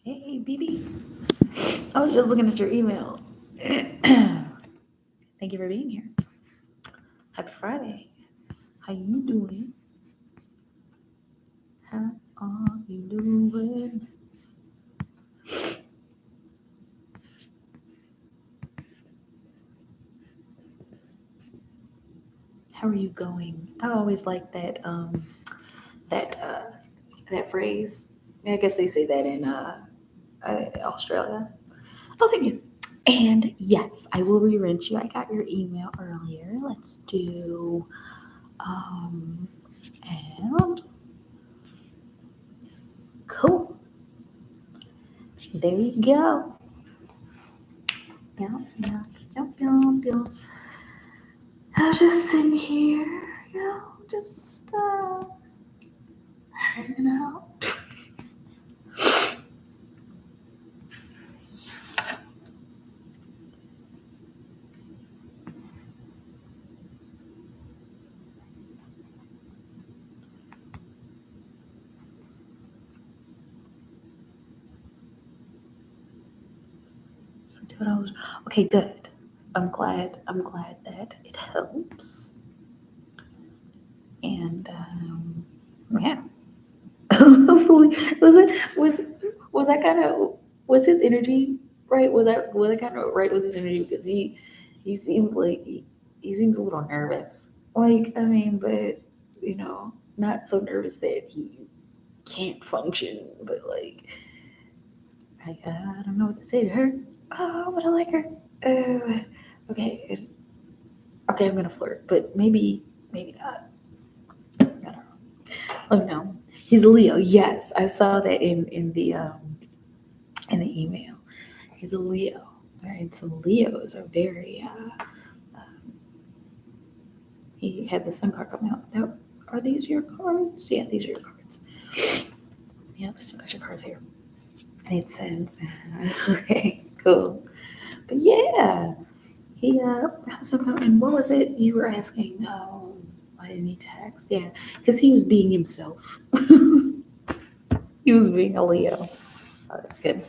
Hey, BB. I was just looking at your email. Thank you for being here. Happy Friday. How you doing? How are you doing? How are you going? I always like that that phrase. I guess they say that in Australia. Oh, thank you. And yes, I will re-rent you. I got your email earlier. Let's do and cool. There you go. Yeah, yeah, yeah, yeah, yeah. I was just sitting here, just hanging out. So what I was okay, good. I'm glad that it helps. And yeah. Hopefully was that kind of was his energy right? Was I kind of right with his energy because he seems like he seems a little nervous. Like I mean, but not so nervous that he can't function, but like I don't know what to say to her. Oh, but I like her. Okay, okay. I'm gonna flirt, but maybe not. I don't know. Oh no, he's a Leo. Yes, I saw that in the email. He's a Leo, right? So Leos are very. He had the Sun card come out. That, are these your cards? Yeah, these are your cards. Yeah, I still got your cards here. And it says, okay, cool. But yeah, he so and what was it you were asking? Why didn't he text? Yeah, because he was being himself. He was being a Leo. Oh, that's good.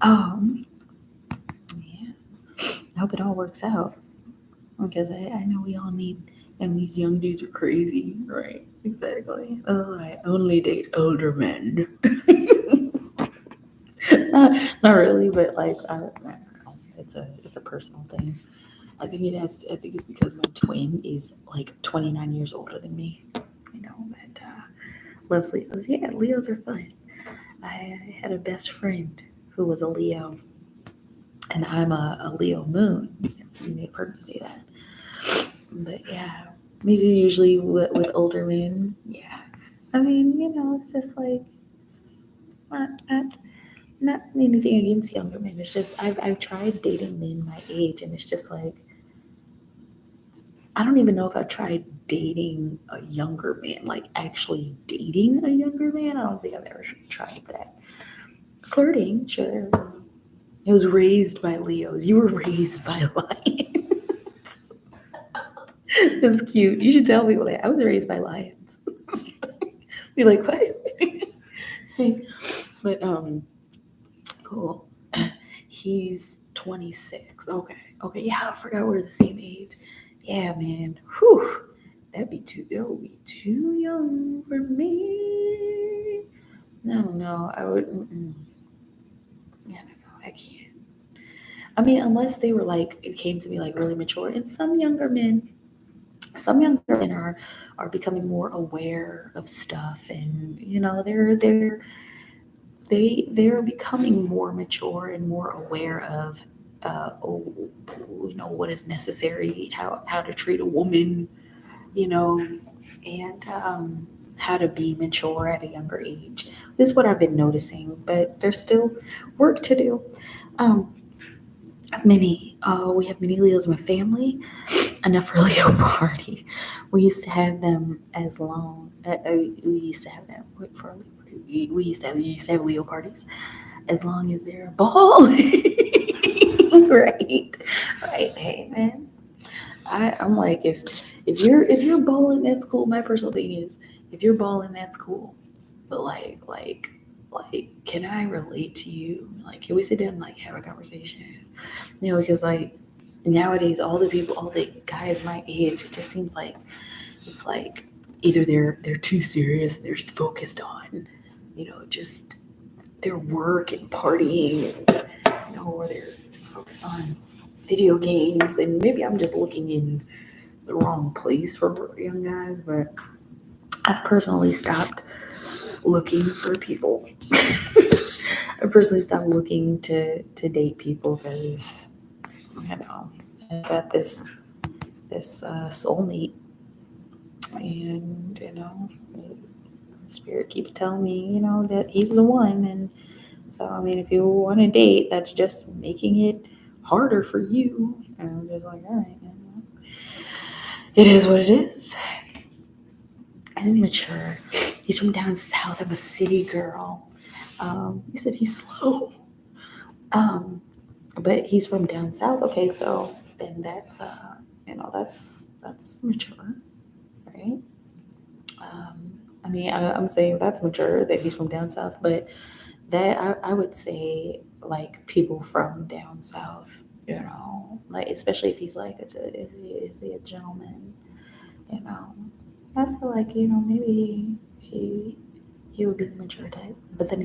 Um, yeah. I hope it all works out because I know we all need. And these young dudes are crazy, right? Exactly. Oh, I only date older men. Not really, but like I don't know. It's a personal thing. I think it's because my twin is like 29 years older than me. And loves Leos. Yeah, Leos are fun. I had a best friend who was a Leo, and I'm a Leo moon. You may have heard me say that. But yeah, these are usually with older men. Yeah. I mean, it's just like not not anything against younger men. It's just I've tried dating men my age, and it's just like I don't even know if I've tried dating a younger man, like actually dating a younger man. I don't think I've ever tried that. Flirting, sure. I was raised by Leos. You were raised by lions. It's cute. You should tell people that I was raised by lions. Be like, what? But cool. He's 26. Okay. Okay. Yeah, I forgot we're the same age. Yeah, man. Whew. That would be too young for me. No. I would. Yeah, no, I can't. I mean, unless they were like, it came to me like really mature. And some younger men are becoming more aware of stuff, and they're becoming more mature and more aware of oh, what is necessary, how to treat a woman, you know, and how to be mature at a younger age. This is what I've been noticing, but there's still work to do. Um, we have many Leos in my family. Enough for a Leo party. We used to have them as long. We used to have them for a Leo party. We used to have Leo parties as long as they're balling. Right, right. Hey man, I'm like if you're balling, that's cool. My personal thing is if you're balling, that's cool. But like, can I relate to you? Like, can we sit down and like have a conversation? You know, because like nowadays, all the guys my age, it just seems like it's like either they're too serious and they're just focused on, just their work and partying, or they're focused on video games. And maybe I'm just looking in the wrong place for young guys, but I've personally stopped looking for people. I personally stopped looking to date people because I got this soulmate, and spirit keeps telling me that he's the one. And so I mean, if you want to date, that's just making it harder for you. And I'm just like, all right, it is what it is. He's mature. He's from down south. I'm a city girl. You said he's slow. But he's from down south. Okay, so then that's mature, right? I mean, I'm saying that's mature that he's from down south, but that I would say like people from down south, like especially if he's like, is he a gentleman, you know? I feel like maybe he would be the mature type, but then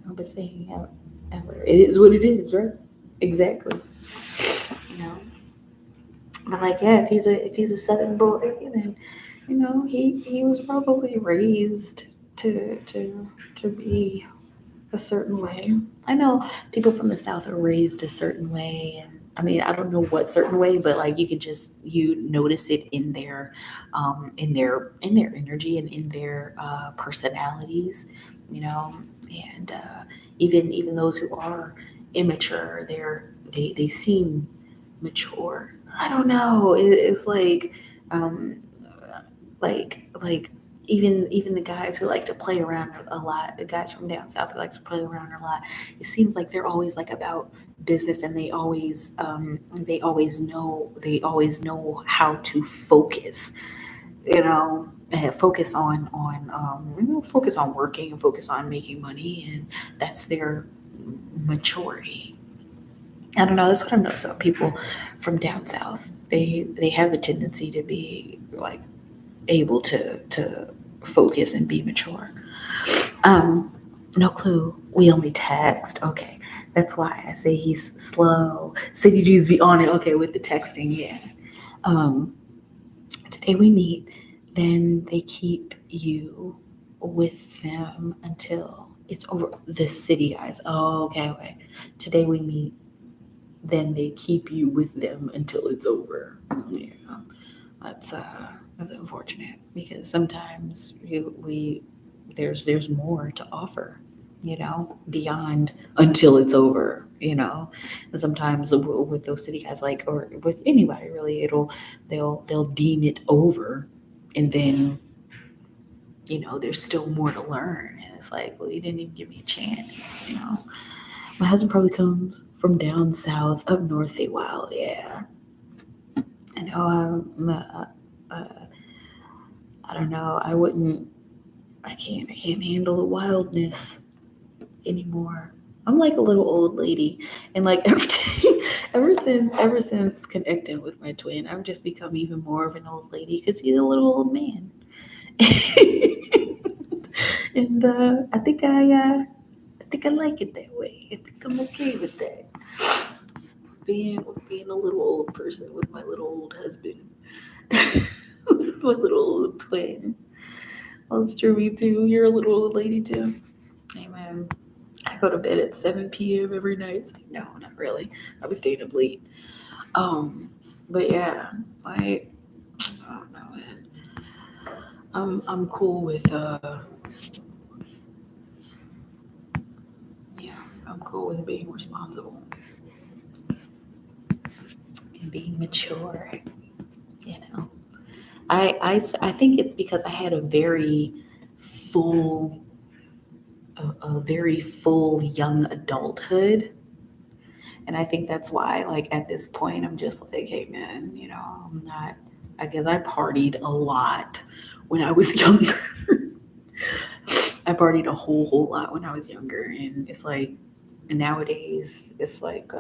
I've been saying ever, it is what it is, right? Exactly, you know. But like, yeah, if he's a Southern boy, then he was probably raised to be a certain way. I know people from the South are raised a certain way, and I mean, I don't know what certain way, but like you notice it in their energy and in their personalities, you know, and even those who are immature, they seem mature. I don't know. It's um, like even the guys who like to play around a lot, the guys from down south who like to play around a lot, it seems like they're always like about business, and they always know how to focus, and focus on working and focus on making money, and that's their maturity. I don't know. That's what I've noticed about people from down south. They have the tendency to be like able to focus and be mature. Um, no clue. We only text. Okay, that's why I say he's slow. City G's be on it. Okay, with the texting, yeah. Um, Today we meet, then they keep you with them until it's over. The city guys. Oh, okay, okay. Today we meet, then they keep you with them until it's over. Yeah, that's unfortunate because sometimes there's more to offer, beyond until it's over, And sometimes with those city guys, like, or with anybody really, they'll deem it over, and then there's still more to learn, and it's like, well, you didn't even give me a chance. My husband probably comes from down south, up north, they wild, yeah. I know. I don't know. I wouldn't. I can't handle the wildness anymore. I'm like a little old lady, and like everything, ever since connecting with my twin, I've just become even more of an old lady because he's a little old man, and I think I like it that way. I think I'm okay with that. Being a little old person with my little old husband, with my little old twin. Oh, it's true, me too. You're a little old lady too. Amen. I go to bed at 7 p.m. every night. It's like, no, not really. I was staying up late. But yeah, I don't know, man. I'm cool with yeah, I'm cool with being responsible and being mature. You know, I think it's because I had a full very full young adulthood. And I think that's why, like, at this point, I'm just like, hey, man, I'm not, I guess I partied a lot when I was younger. I partied a whole lot when I was younger, and it's like nowadays it's like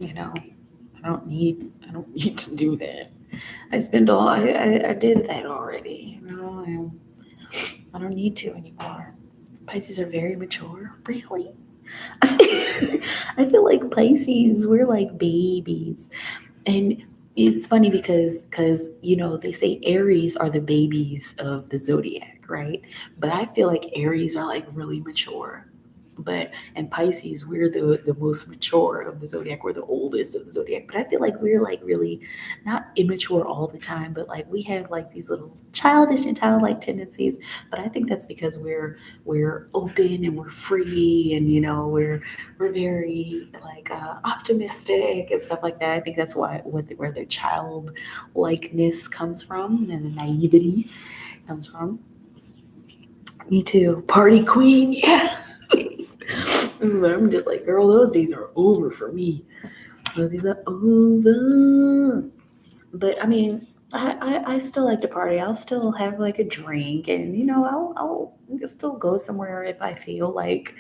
you know, I don't need to do that. I did that already, you know, and I don't need to anymore. Pisces are very mature. Really? I feel like Pisces, we're like babies. And it's funny because they say Aries are the babies of the zodiac, right? But I feel like Aries are like really mature. But and Pisces, we're the most mature of the zodiac. We're the oldest of the zodiac. But I feel like we're like really not immature all the time, but like we have like these little childish and childlike tendencies. But I think that's because we're open and we're free, and we're very like optimistic and stuff like that. I think that's where their childlikeness comes from, and the naivety comes from. Me too, party queen, yeah. I'm just like, girl, those days are over for me. Those days are over. But I mean, I still like to party. I'll still have like a drink, and I'll still go somewhere if I feel like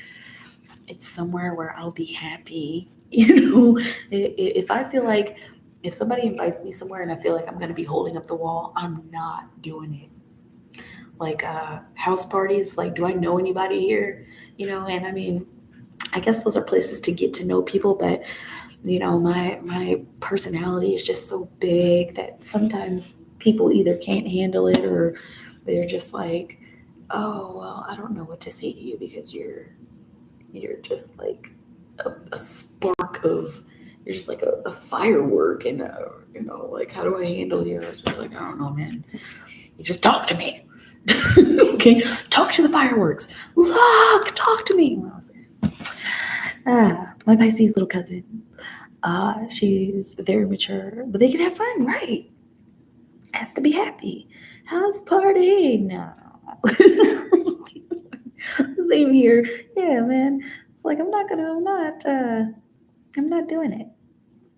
it's somewhere where I'll be happy. If I feel like if somebody invites me somewhere and I feel like I'm gonna be holding up the wall, I'm not doing it. Like house parties, like, do I know anybody here? And I mean, I guess those are places to get to know people, but my personality is just so big that sometimes people either can't handle it, or they're just like, oh well, I don't know what to say to you because you're just like a spark of you're just like a firework, and like, how do I handle you? It's just like, I don't know, man. You just talk to me. Okay, talk to the fireworks. Look, talk to me. My Pisces little cousin. She's very mature, but they can have fun, right? Has to be happy. House party now. Same here. Yeah, man. It's like I'm not doing it.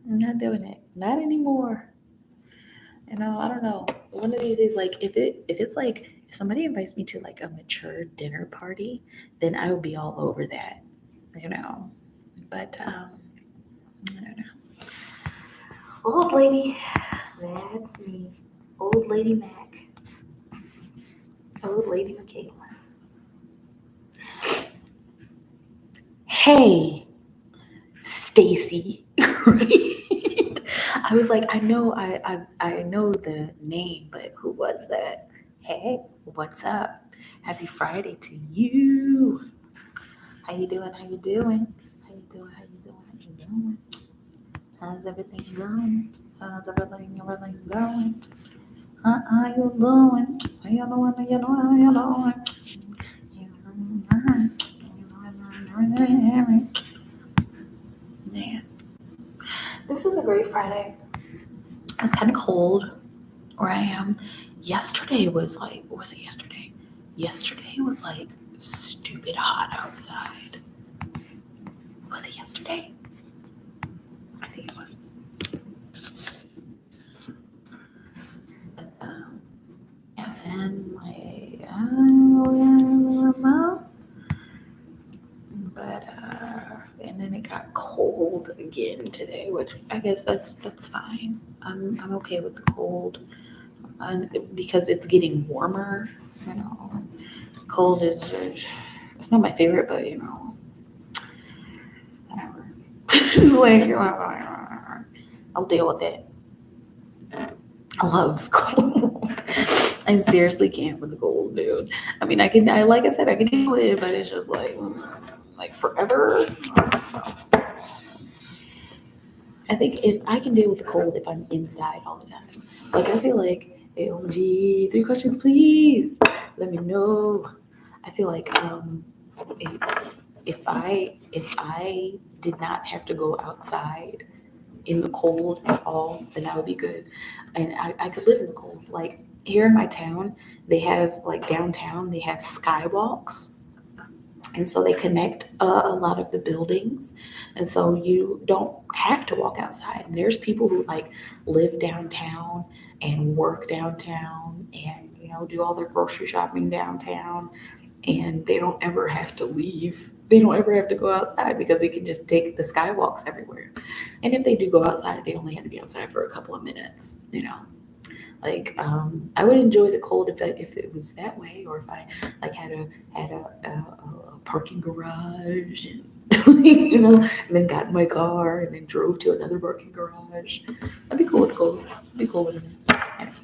I'm not doing it. Not anymore. I don't know. One of these days, like if somebody invites me to like a mature dinner party, then I would be all over that. But I don't know. Old lady, that's me. Old lady Mac. Old lady Michaela. Hey, Stacy. Right? I was like, I know the name, but who was that? Hey, what's up? Happy Friday to you. How you doing? How you doing? How you doing? How you doing? How you doing? How's everything going? How's everything going? How you doing? How you doing? How you doing? How you doing? Man, this is a great Friday. It's kind of cold where I am. Yesterday was like, what was it yesterday? Yesterday was like stupid hot outside. Was it yesterday? I think it was. And then and then it got cold again today, which I guess that's fine. I'm okay with the cold, because it's getting warmer. Cold is it's not my favorite, but whatever. It's like, I'll deal with it. I love cold. I seriously can't with the cold, dude. I mean, like I said, I can deal with it, but it's just like forever. I think if I can deal with the cold if I'm inside all the time. Like, I feel like, OMG, 3 questions, please. Let me know. I feel like if I did not have to go outside in the cold at all, then I would be good. And I could live in the cold. Like, here in my town, they have, like, downtown, they have skywalks. And so they connect a lot of the buildings. And so you don't have to walk outside. And there's people who like live downtown and work downtown and, do all their grocery shopping downtown, and they don't ever have to leave. They don't ever have to go outside because they can just take the skywalks everywhere. And if they do go outside, they only have to be outside for a couple of minutes. Like I would enjoy the cold if it was that way, or if I like had a parking garage, and, and then got in my car and then drove to another parking garage. I'd be cool with cold. I'd be cool with it. Anyway.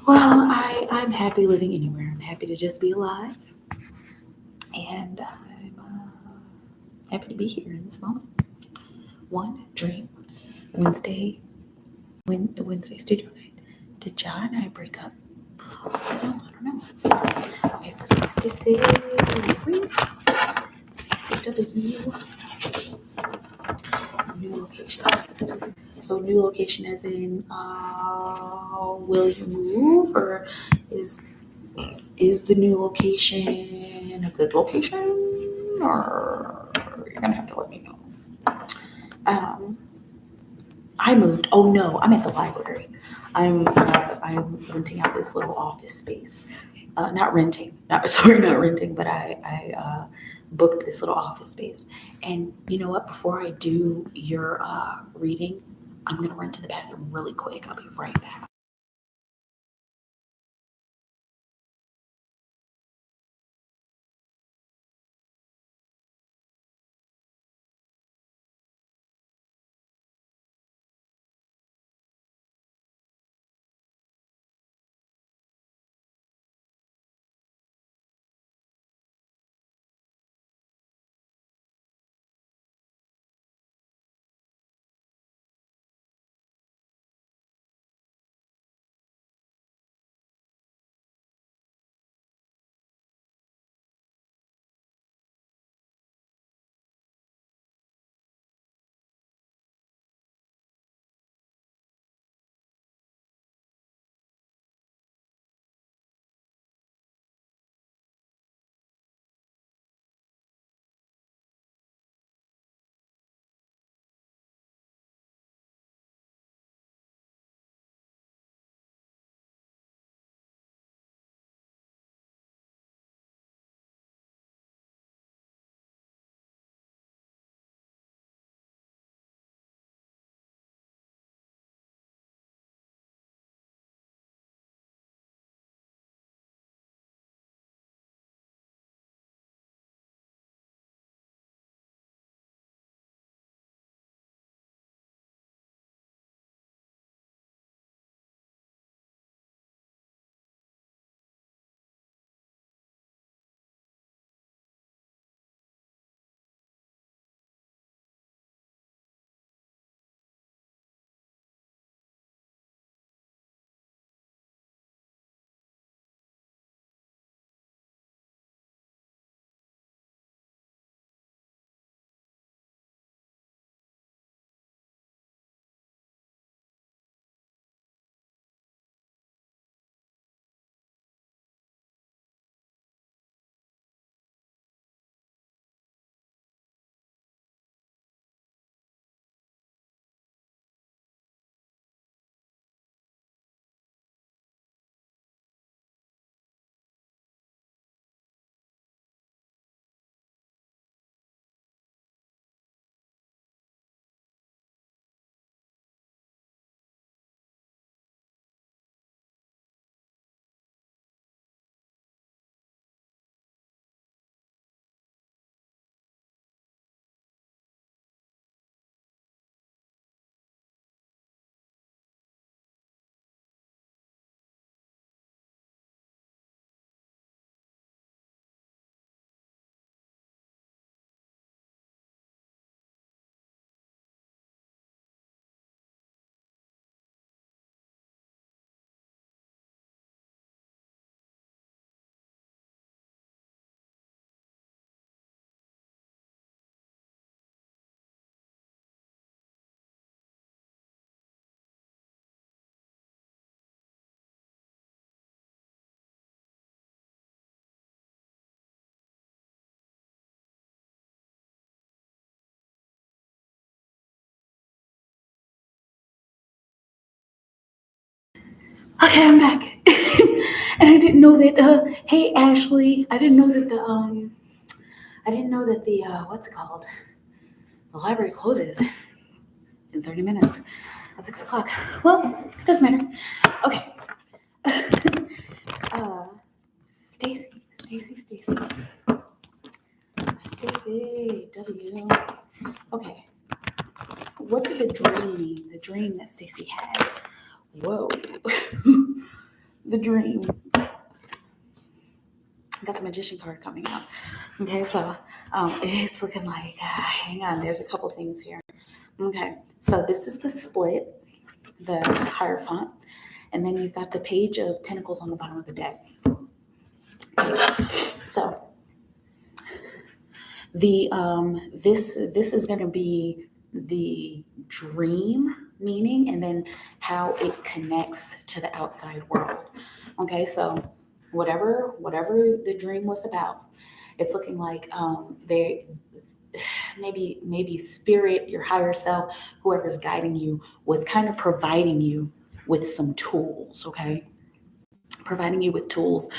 Well, I'm happy living anywhere. I'm happy to just be alive, and I'm happy to be here in this moment. One dream, Wednesday studio night. Did John and I break up? I don't know. Let's see. Okay, for CCW. New location. So new location as in, will you move, or is the new location a good location, or you're gonna have to let me know. I moved. Oh no, I'm at the library. I'm renting out this little office space. Not renting. Not renting, but I booked this little office space. And you know what? Before I do your reading, I'm gonna run to the bathroom really quick. I'll be right back. Okay, I'm back. And I didn't know that, hey, Ashley, I didn't know that the, what's it called? The library closes in 30 minutes at 6 o'clock. Well, it doesn't matter. Okay. Stacy W. Okay. What did the dream mean? The dream that Stacy had. Whoa. The dream. I got the magician card coming out. Okay, so it's looking like, hang on, there's a couple things here. Okay, so this is the split, the Hierophant, and then you've got the Page of Pentacles on the bottom of the deck. Okay. So the this is going to be the dream meaning, and then how it connects to the outside world. Okay, so whatever the dream was about, it's looking like they maybe spirit, your higher self, whoever's guiding you, was kind of providing you with some tools. Okay, providing you with tools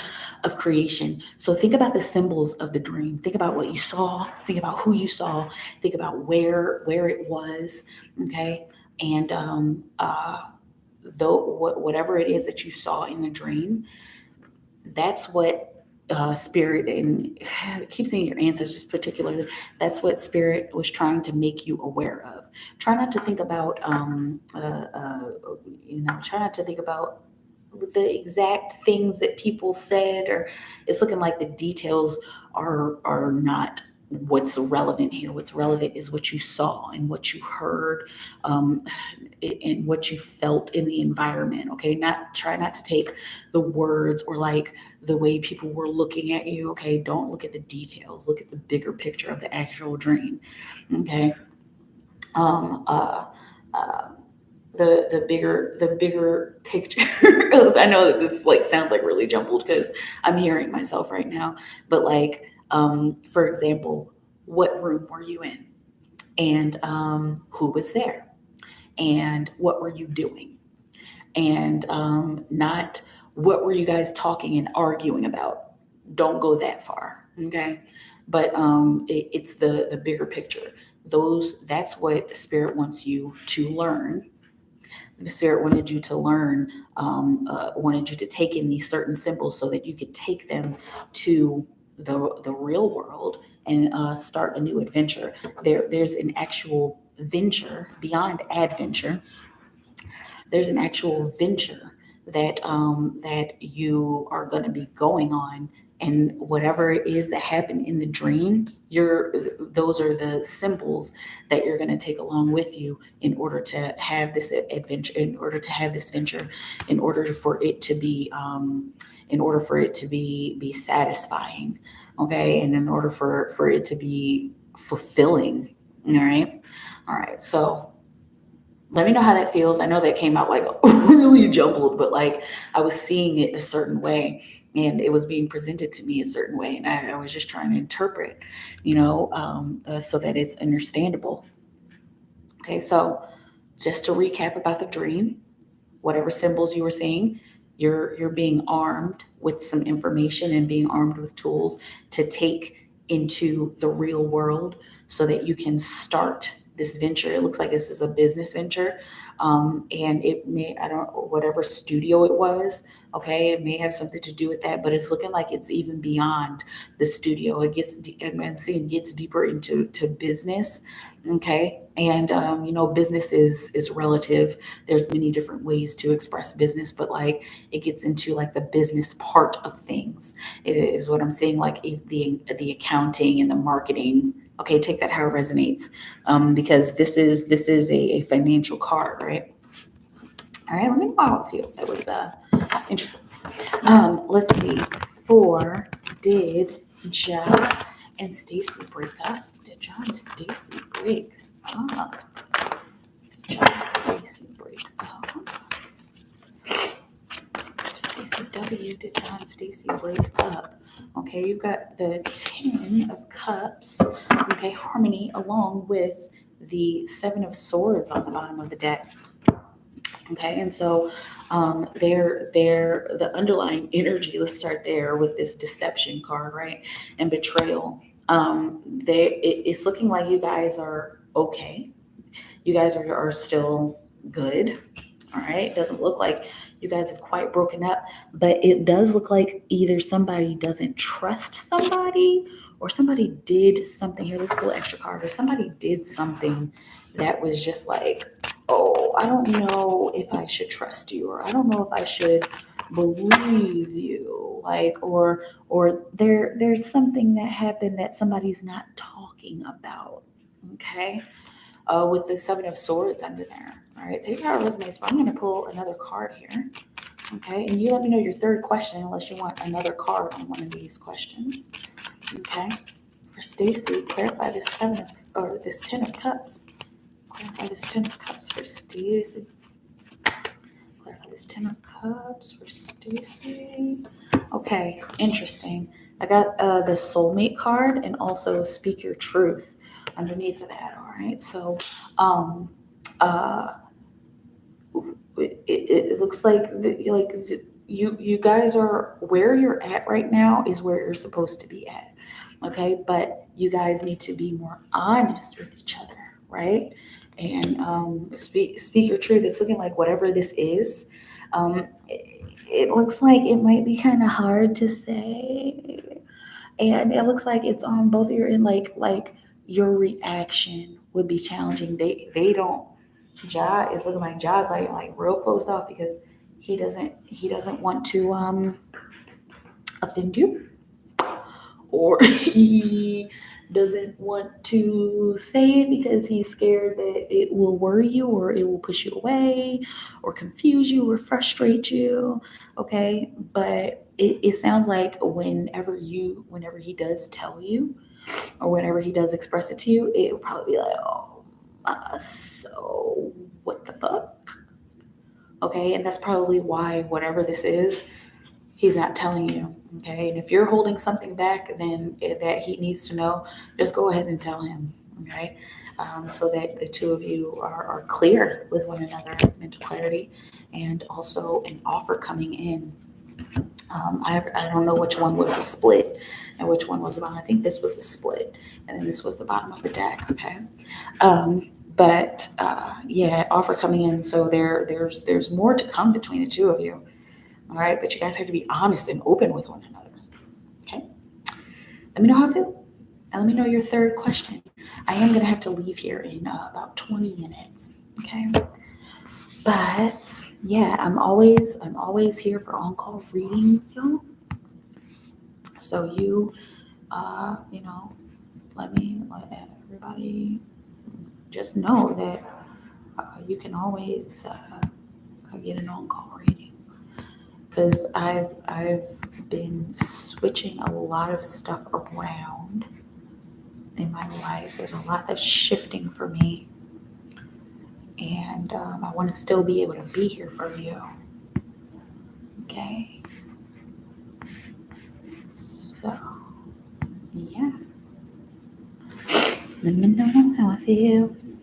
of creation. So think about the symbols of the dream. Think about what you saw. Think about who you saw. Think about where it was. Okay, and whatever it is that you saw in the dream, that's what spirit, and I keep seeing your ancestors particularly, that's what spirit was trying to make you aware of. Try not to think about try not to think about the exact things that people said, or it's looking like the details are not what's relevant here. What's relevant is what you saw and what you heard, and what you felt in the environment. Okay, try not to take the words or like the way people were looking at you. Okay, don't look at the details. Look at the bigger picture of the actual dream. Okay. The bigger picture. I know that this like sounds like really jumbled because I'm hearing myself right now, but like for example, what room were you in, and who was there, and what were you doing, and not what were you guys talking and arguing about. Don't go that far. Okay, but it's the bigger picture. That's what spirit wants you to learn. The spirit wanted you to learn, wanted you to take in these certain symbols so that you could take them to the real world and start a new adventure. There's an actual venture beyond adventure. There's an actual venture that you are going to be going on, and whatever it is that happened in the dream, those are the symbols that you're going to take along with you in order to have this adventure, in order to have this venture, in order for it to be be satisfying. Okay, and in order for it to be fulfilling. All right, so let me know how that feels. I know that came out like really jumbled, but like I was seeing it a certain way, and it was being presented to me a certain way, and I was just trying to interpret, so that it's understandable. Okay, so just to recap about the dream, whatever symbols you were seeing, you're being armed with some information and being armed with tools to take into the real world so that you can start this venture. It looks like this is a business venture, and it may, I don't know, whatever studio it was, okay, it may have something to do with that, but it's looking like it's even beyond the studio. I'm seeing it gets deeper into business. Okay, and business is relative. There's many different ways to express business, but like it gets into like the business part of things is what I'm saying, like the accounting and the marketing. Okay, take that how it resonates, because this is a financial card, right? All right, let me know how it feels. That was interesting. Let's see. Did John and Stacy break up? Did John and Stacy break up? Did John and Stacy break up? Stacy W. Did John and Stacy break up? Okay, you've got the 10 of Cups. Okay, harmony along with the 7 of Swords on the bottom of the deck. Okay, and so the underlying energy, let's start there with this deception card, right? And betrayal. It's looking like you guys are okay. You guys are still good. All right. It doesn't look like you guys have quite broken up, but it does look like either somebody doesn't trust somebody or somebody did something. Here, let's pull an extra card. Or somebody did something that was just like, oh, I don't know if I should trust you, or I don't know if I should believe you. Like, or there's something that happened that somebody's not talking about. Okay. With the Seven of Swords under there. All right, take how it resonates, but I'm going to pull another card here. Okay, and you let me know your third question unless you want another card on one of these questions. Okay, for Stacy, clarify this this Ten of Cups. Clarify this Ten of Cups for Stacy. Clarify this Ten of Cups for Stacy. Okay, interesting. I got the Soulmate card and also Speak Your Truth underneath of that. All right, so uh, it looks like you guys are where you're at right now is where you're supposed to be at. Okay, but you guys need to be more honest with each other, right? And speak your truth. It's looking like whatever this is, it looks like it might be kind of hard to say, and it looks like it's on both of your end. Like your reaction would be challenging. They don't. Ja is looking like Ja's like real closed off because he doesn't want to offend you, or he doesn't want to say it because he's scared that it will worry you or it will push you away or confuse you or frustrate you. Okay, but it sounds like whenever he does tell you or whenever he does express it to you, it will probably be like, oh, so what the fuck? Okay, and that's probably why whatever this is, he's not telling you. Okay, and if you're holding something back, then that he needs to know, just go ahead and tell him. Okay, so that the two of you are clear with one another, mental clarity, and also an offer coming in. I don't know which one was the split and which one was the bottom. I think this was the split, and then this was the bottom of the deck. Okay, but yeah, offer coming in. So there's more to come between the two of you. All right, but you guys have to be honest and open with one another. Okay, let me know how it feels, and let me know your third question. I am gonna have to leave here in about 20 minutes. Okay, but yeah, I'm always here for on-call readings, y'all. So let everybody just know that you can always get an on-call reading, because I've been switching a lot of stuff around in my life. There's a lot that's shifting for me, and I want to still be able to be here for you. Okay, so yeah, let me know how it feels.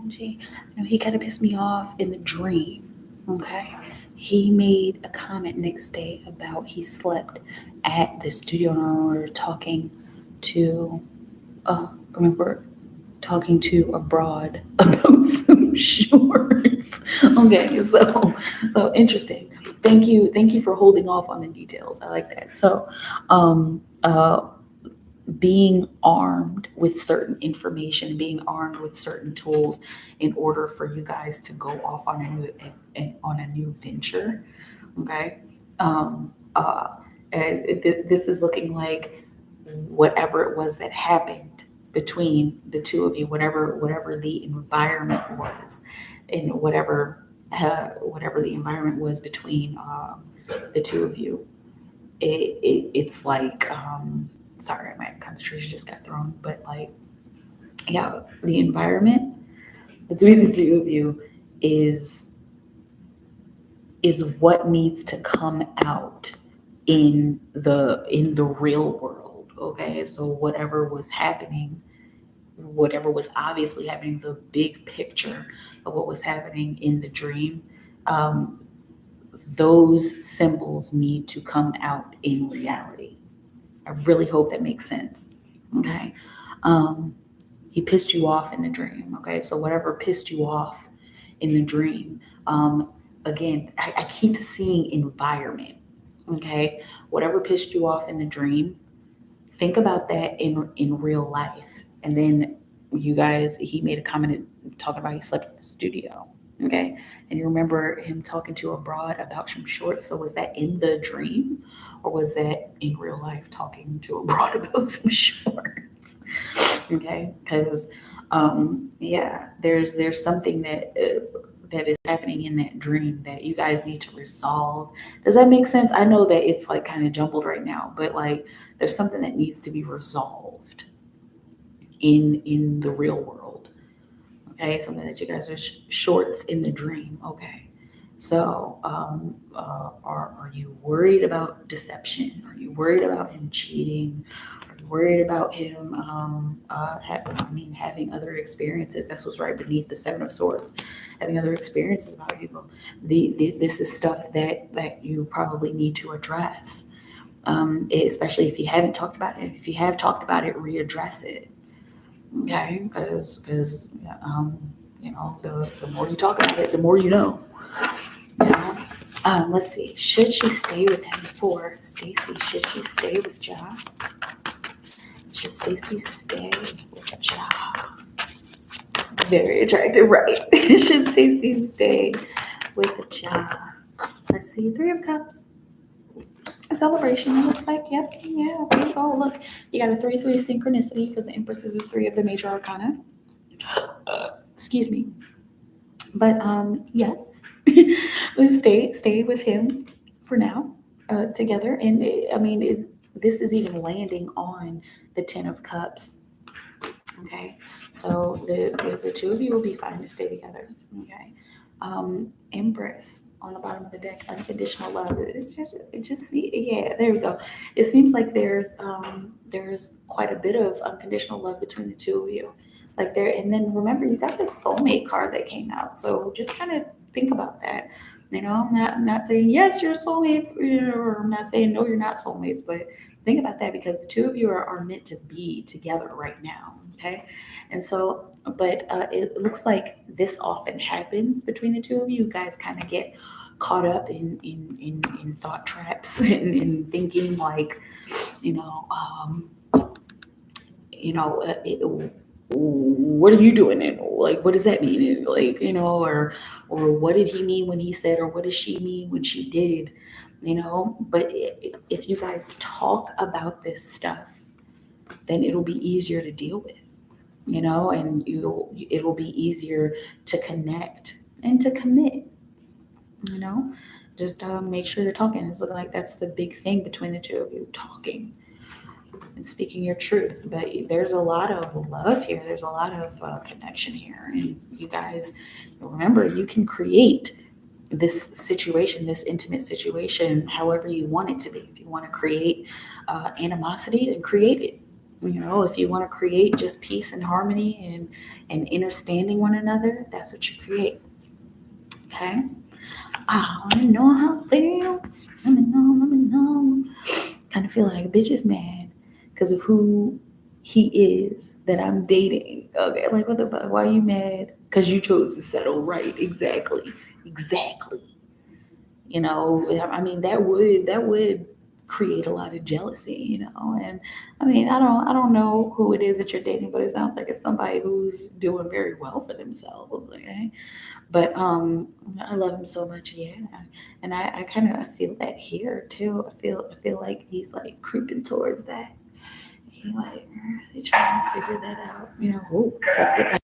See, he kind of pissed me off in the dream. Okay, he made a comment next day about he slept at the studio and we were talking to remember talking to a broad about some shorts. Okay, so interesting. Thank you for holding off on the details. I like that. So being armed with certain information, being armed with certain tools in order for you guys to go off on a new venture. Okay. Um, uh, and this is looking like whatever it was that happened between the two of you, whatever the environment was, and whatever the environment was between the two of you. It's like sorry, my concentration just got thrown, but like, yeah, the environment between the two of you is what needs to come out in the real world. Okay, so whatever was obviously happening, the big picture of what was happening in the dream, um, those symbols need to come out in reality. I really hope that makes sense. Okay. Um, he pissed you off in the dream. Okay. So whatever pissed you off in the dream, again, I keep seeing environment. Okay. Whatever pissed you off in the dream, think about that in real life. And then you guys, he made a comment talking about he slept in the studio. Okay. And you remember him talking to a broad about some shorts. So was that in the dream, or was that in real life talking to a broad about some shorts? Okay. Because yeah, there's something that is happening in that dream that you guys need to resolve. Does that make sense? I know that it's like kind of jumbled right now, but like there's something that needs to be resolved in the real world. Okay, something that you guys are shorts in the dream. Okay, so are you worried about deception? Are you worried about him cheating? Are you worried about him having other experiences? That's what's right beneath the Seven of Swords. Having other experiences about people. This is stuff that you probably need to address. Especially if you haven't talked about it. If you have talked about it, readdress it. Okay, because the more you talk about it, the more you know. You know. Let's see. Should she stay with him? For Stacy, should she stay with Ja? Should Stacy stay with Ja? Very attractive, right? Should Stacy stay with Ja? Let's see. Three of Cups. A celebration. It looks like, yep, yeah, there you go. Look, you got a 3-3 synchronicity because the Empress is a 3 of the major arcana. Excuse me. But yes, let's stay with him for now, together. And this is even landing on the 10 of Cups. Okay, so the two of you will be fine to stay together. Okay, Empress on the bottom of the deck, unconditional love. It's just see, yeah, there we go. It seems like there's quite a bit of unconditional love between the two of you. Like there, and then remember you got this soulmate card that came out. So just kind of think about that. You know, I'm not saying yes, you're soulmates, or I'm not saying no, you're not soulmates, but think about that because the two of you are meant to be together right now. Okay. And so, but it looks like this often happens between the two of you. You guys kind of get caught up in thought traps and in thinking like, you know, what are you doing? And like, what does that mean? And like, or what did he mean when he said, or what does she mean when she did? But if you guys talk about this stuff, then it'll be easier to deal with, and it'll be easier to connect and to commit, just make sure they're talking. It's looking like that's the big thing between the two of you, talking and speaking your truth. But there's a lot of love here. There's a lot of connection here. And you guys, remember, you can create this situation, this intimate situation, however you want it to be. If you want to create animosity, then create it. If you want to create just peace and harmony and understanding one another, that's what you create. Okay? I want to know how I feel. Let me know. Kind of feel like a bitch is mad because of who he is that I'm dating. Okay, like what the fuck? Why are you mad? Because you chose to settle, right? Exactly. That would create a lot of jealousy, And I mean, I don't know who it is that you're dating, but it sounds like it's somebody who's doing very well for themselves. Okay, but I love him so much, yeah. And I kind of feel that here too. I feel like he's like creeping towards that. He like he's trying to figure that out. Oh, it starts to get.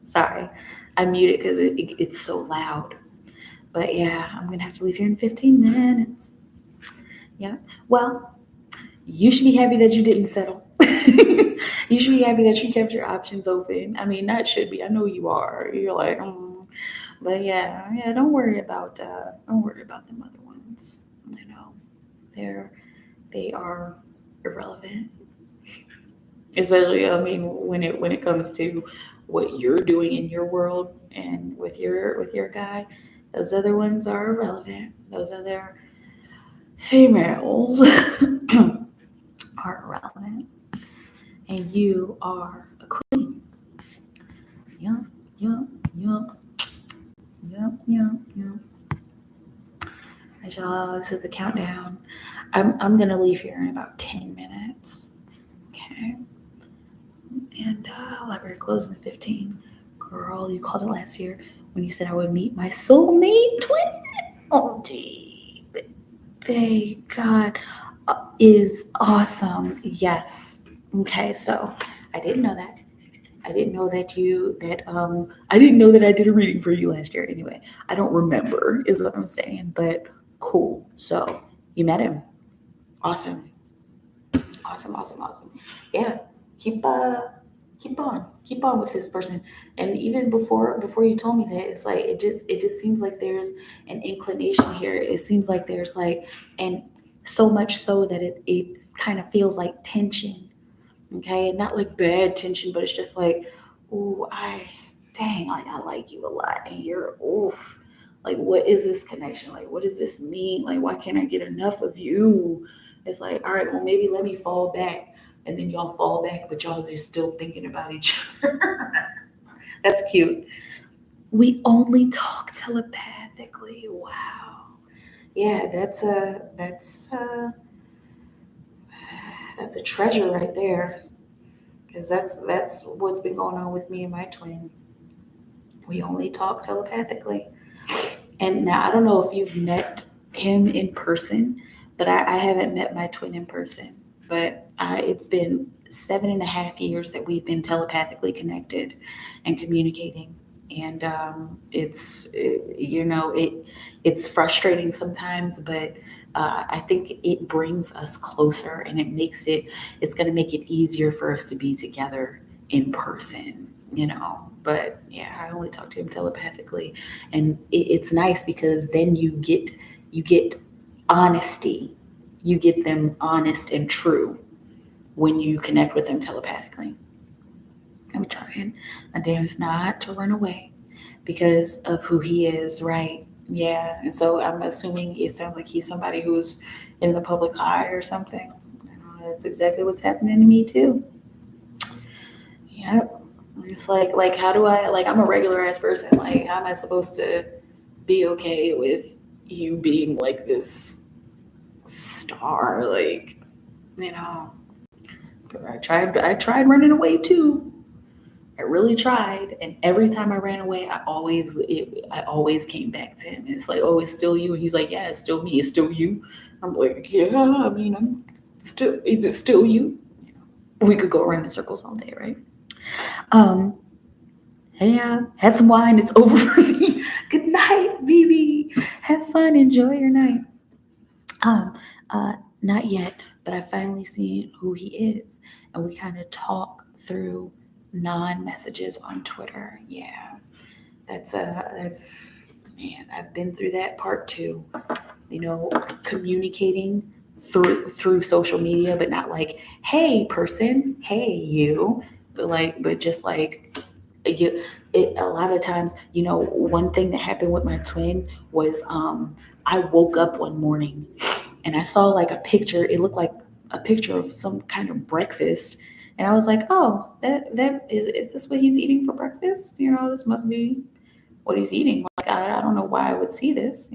Sorry, I muted because it's so loud. But yeah, I'm gonna have to leave here in 15 minutes. Yeah. Well, you should be happy that you didn't settle. You should be happy that you kept your options open. I mean, not should be. I know you are. You're like, but yeah. Don't worry about them other ones. They're they are irrelevant. Especially, I mean, when it comes to what you're doing in your world and with your guy, those other ones are irrelevant. Those other females are irrelevant, and you are a queen. Yup, yup, yup, yup. Right, y'all, this is the countdown. I'm gonna leave here in about 10 minutes. Okay, and library closing at 15. Girl, you called it last year when you said I would meet my soulmate twin. Oh, gee, babe, God is awesome. Yes. Okay, so I didn't know that. I didn't know I didn't know that I did a reading for you last year anyway. I don't remember is what I'm saying, but cool. So you met him. Awesome. Awesome, awesome, awesome. Yeah. Keep on with this person. And even before you told me that, it's like it just seems like there's an inclination here. It seems like there's like, and so much so that it kind of feels like tension. Okay, and not like bad tension, but it's just like, oh, dang, like I like you a lot, and you're, oof, like what is this connection? Like, what does this mean? Like, why can't I get enough of you? It's like, all right, well, maybe let me fall back, and then y'all fall back, but y'all just still thinking about each other. That's cute. We only talk telepathically. Wow. Yeah, that's a treasure right there. Because that's what's been going on with me and my twin. We only talk telepathically. And now I don't know if you've met him in person, but I haven't met my twin in person. But it's been 7.5 years that we've been telepathically connected and communicating. And it's frustrating sometimes, but I think it brings us closer, and it's going to make it easier for us to be together in person. But yeah, I only talk to him telepathically, and it's nice because then you get honesty. You get them honest and true when you connect with them telepathically. I'm trying my damnedest not to run away because of who he is, right? Yeah. And so I'm assuming it sounds like he's somebody who's in the public eye or something. That's exactly what's happening to me too. Yep. It's like how do I, like, I'm a regular ass person. Like, how am I supposed to be okay with you being like this star? Like, you know, I tried running away too. I really tried, and every time I ran away, I always came back to him. And it's like, oh, it's still you, and he's like, yeah, it's still me, it's still you. I'm like, yeah, I mean, I'm still. Is it still you? We could go around in circles all day, right? Um, yeah, had some wine. It's over for me. Good night, BB. Have fun. Enjoy your night. Um, Not yet, but I finally seen who he is, and we kind of talk through non-messages on Twitter. Yeah, that's I've been through that part too. Communicating through social media, but not like, hey person, hey you, but just like you. A lot of times, one thing that happened with my twin was I woke up one morning and I saw like a picture. It looked like a picture of some kind of breakfast. And I was like, oh, that is this what he's eating for breakfast? This must be what he's eating. Like, I don't know why I would see this,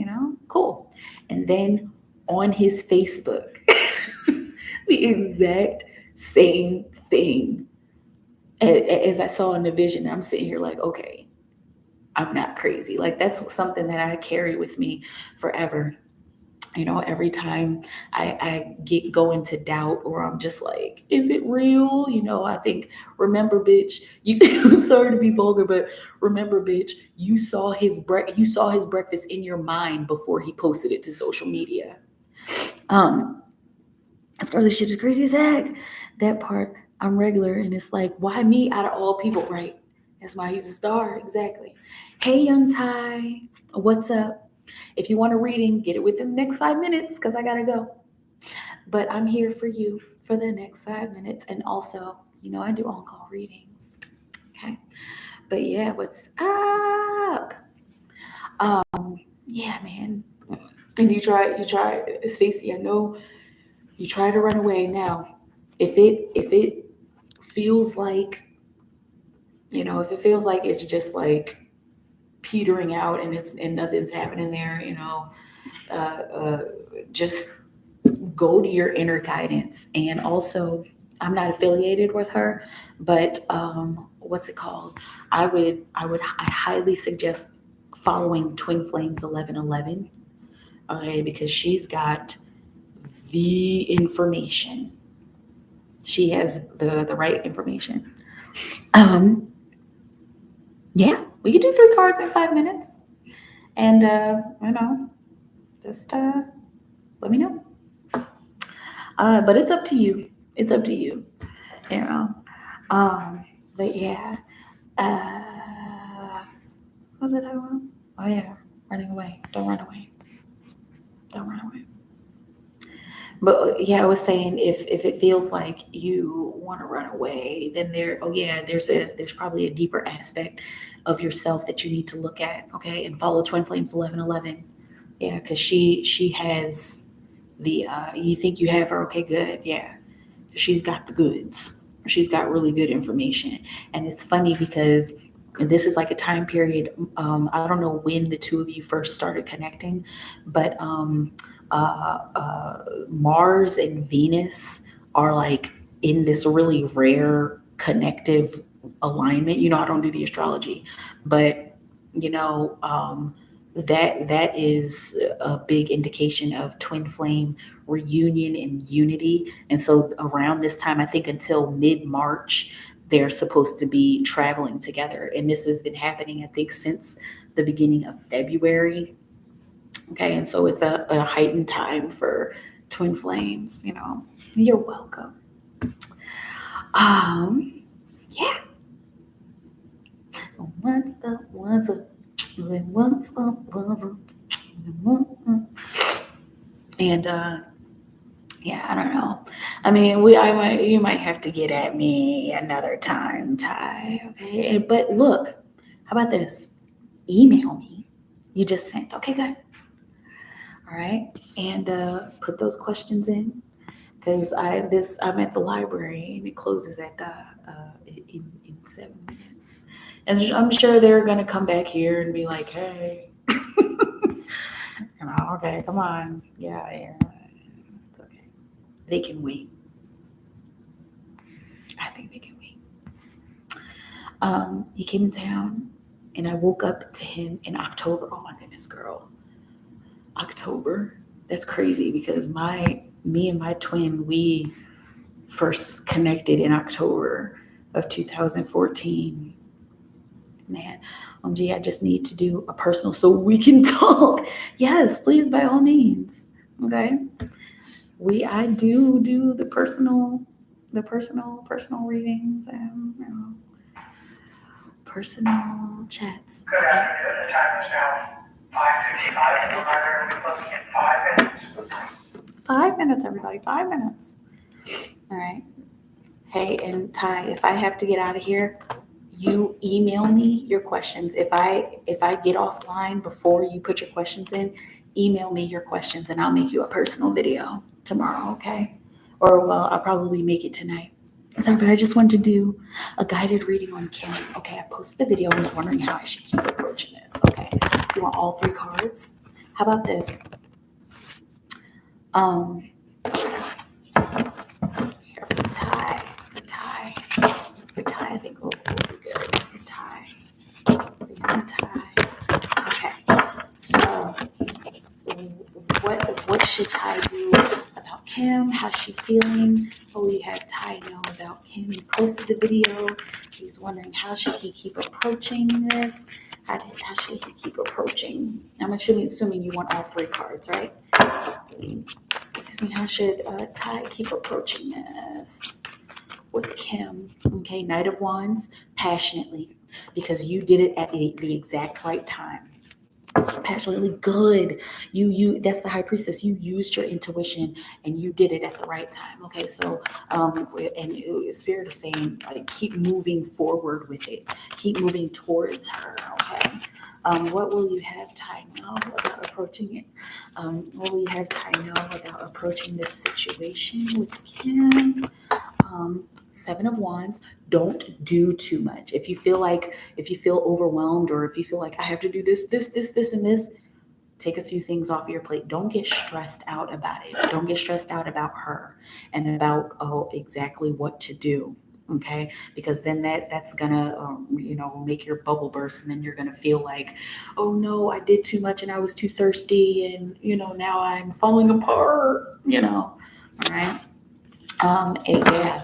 cool. And then on his Facebook, the exact same thing as I saw in the vision. I'm sitting here like, okay, I'm not crazy. Like, that's something that I carry with me forever. Every time I go into doubt, or I'm just like, is it real? I think, remember, bitch, you sorry to be vulgar, but remember, bitch, you saw his breakfast in your mind before he posted it to social media. This girl, this shit is crazy as heck. That part, I'm regular, and it's like, why me out of all people, right? That's why he's a star, exactly. Hey, young Ty, what's up? If you want a reading, get it within the next 5 minutes, because I gotta go. But I'm here for you for the next 5 minutes, and also, I do on-call readings. Okay, but yeah, what's up? Yeah, man. And you try, Stacey. I know you try to run away now. If it feels like, if it feels like it's just like petering out, and nothing's happening there, just go to your inner guidance. And also, I'm not affiliated with her, but what's it called? I highly suggest following Twin Flames 1111. Okay, because she's got the information. She has the right information. Yeah, we could do 3 cards in 5 minutes, and just let me know. But it's up to you. It's up to you. You know. But yeah. What was it I want? Oh yeah, running away. Don't run away. Don't run away. But yeah, I was saying, if it feels like you want to run away, then there's probably a deeper aspect of yourself that you need to look at. Okay, and follow Twin Flames 1111. Yeah, because she has the you think you have her. Okay, good. Yeah, she's got the goods. She's got really good information. And it's funny because this is like a time period. I don't know when the two of you first started connecting, but Mars and Venus are like in this really rare connective alignment. I don't do the astrology, but that is a big indication of twin flame reunion and unity. And so around this time, I think until mid-March, they're supposed to be traveling together. And this has been happening, I think, since the beginning of February. Okay, and so it's a heightened time for twin flames. You're welcome. Yeah. Once up, once up, once up, once up. And yeah, I don't know. I mean, you might have to get at me another time, Ty. Okay, but look, how about this? Email me. You just sent. Okay, good. All right, and put those questions in, because I'm at the library and it closes at in 7 minutes, and I'm sure they're gonna come back here and be like, hey. Okay, come on. Yeah, it's okay. They can wait. I think they can wait. He came in town, and I woke up to him in October. Oh my goodness, girl. October. That's crazy, because me and my twin, we first connected in October of 2014. Man, gee, I just need to do a personal so we can talk. Yes, please, by all means. Okay. I do the personal readings, and personal chats. Good afternoon. The time is now 5:55, and we're going to be looking at 5 minutes. 5 minutes, everybody. 5 minutes. All right. Hey, and Ty, if I have to get out of here, you email me your questions. If I get offline before you put your questions in, email me your questions, and I'll make you a personal video tomorrow, okay? Or, well, I'll probably make it tonight. Sorry, but I just wanted to do a guided reading on Kim. Okay, I posted the video and was wondering how I should keep approaching this. Okay, you want all 3 cards? How about this? Here, the tie, I think will be good. The tie. Okay, so what should Ty do about Kim? How's she feeling? Oh, we had Ty know about Kim. He posted the video. He's wondering how should he keep approaching this? How should he keep approaching? I'm assuming you want all 3 cards, right? Excuse me. How should Ty keep approaching this with Kim? Okay, Knight of Wands, passionately, because you did it at the exact right time. Passionately good. You that's the High Priestess. You used your intuition and you did it at the right time. Okay, so and Spirit is saying like keep moving forward with it. Keep moving towards her. Okay. What will you have Ty know about approaching it? What will you have Ty know about approaching this situation with Kim? 7 of Wands, don't do too much. If you feel overwhelmed, or if you feel like I have to do this, and this, take a few things off your plate. Don't get stressed out about it. Don't get stressed out about her and about exactly what to do. Okay, because then that's gonna make your bubble burst, and then you're gonna feel like, oh no, I did too much and I was too thirsty, and now I'm falling apart. All right.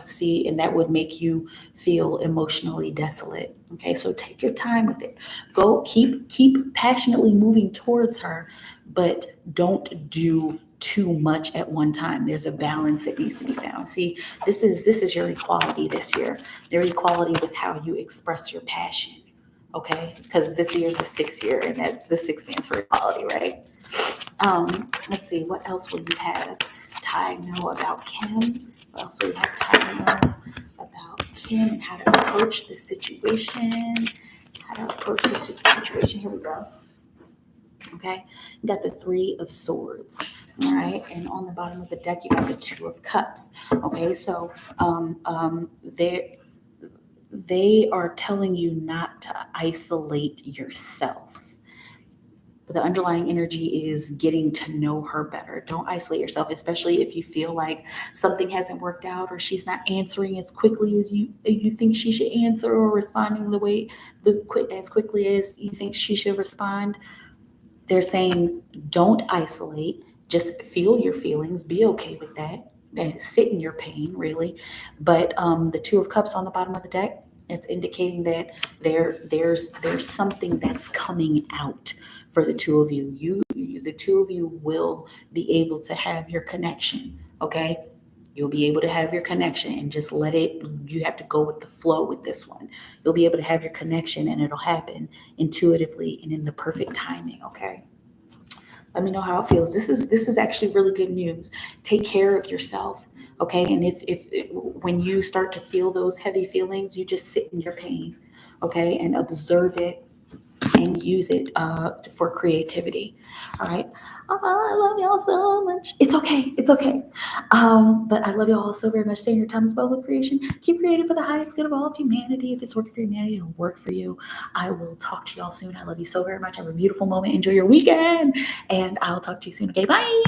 See, and that would make you feel emotionally desolate. Okay, so take your time with it. Go, keep passionately moving towards her, but don't do too much at one time. There's a balance that needs to be found. See, this is your equality this year. Your equality with how you express your passion. Okay, because this year's the 6th year, and that the 6 stands for equality, right? Let's see, what else will you have Ty know about Kim? What else will you have Ty know about Kim and how to approach the situation? Here we go. Okay, you got the 3 of Swords, all right, and on the bottom of the deck you got the 2 of Cups. Okay, so they are telling you not to isolate yourself. The underlying energy is getting to know her better. Don't isolate yourself, especially if you feel like something hasn't worked out, or she's not answering as quickly as you think she should answer, or responding as quickly as you think she should respond. They're saying don't isolate, just feel your feelings, be okay with that, and sit in your pain, really. But the 2 of Cups on the bottom of the deck, it's indicating that there's something that's coming out for the 2 of you. The 2 of you will be able to have your connection. Okay, you'll be able to have your connection, and just let it. You have to go with the flow with this one. You'll be able to have your connection, and it'll happen intuitively and in the perfect timing. Okay. Let me know how it feels. This is actually really good news. Take care of yourself, okay? And if when you start to feel those heavy feelings, you just sit in your pain, okay, and observe it and use it for creativity. All right. I love y'all so much. It's okay. But I love y'all so very much. Stay in your time as well with creation. Keep creating for the highest good of all of humanity. If it's working for humanity, it'll work for you. I will talk to y'all soon. I love you so very much. Have a beautiful moment. Enjoy your weekend. And I'll talk to you soon. Okay. Bye.